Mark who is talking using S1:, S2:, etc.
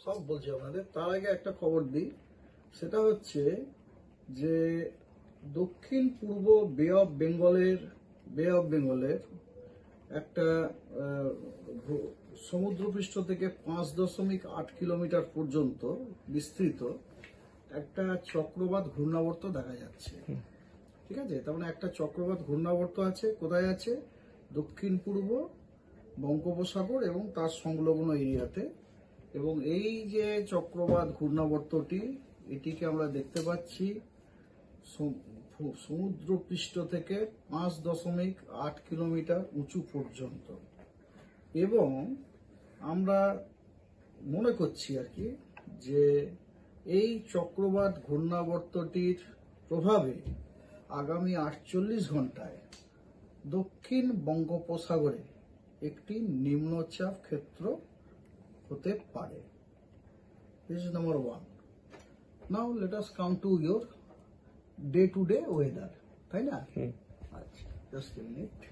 S1: সব বলছি আপনাদের। তার আগে একটা খবর দিই, সেটা হচ্ছে যে দক্ষিণ পূর্ব বে অফ বেঙ্গলের একটা সমুদ্রপৃষ্ঠ থেকে 5.8 কিলোমিটার পর্যন্ত বিস্তৃত একটা চক্রবাত ঘূর্ণাবর্ত দেখা যাচ্ছে। ঠিক আছে, তার মানে একটা চক্রবাত ঘূর্ণাবর্ত আছে। কোথায় আছে? দক্ষিণ পূর্ব বঙ্গোপসাগর এবং তার সংলগ্ন এরিয়াতে। এবং এই যে চক্রবাত ঘূর্ণাবর্তটি, এটিকে আমরা দেখতে পাচ্ছি সমুদ্রপৃষ্ঠ থেকে 5.8 কিলোমিটার উঁচু পর্যন্ত। এবং আমরা মনে করছি আর কি যে এই চক্রবাত ঘূর্ণাবর্তটির প্রভাবে আগামী 48 ঘন্টায় দক্ষিণ বঙ্গোপসাগরে একটি নিম্নচাপ ক্ষেত্র হতে পারে। This is number 1. Now let us come to your day to day weather, তাই না? আচ্ছা, just a minute.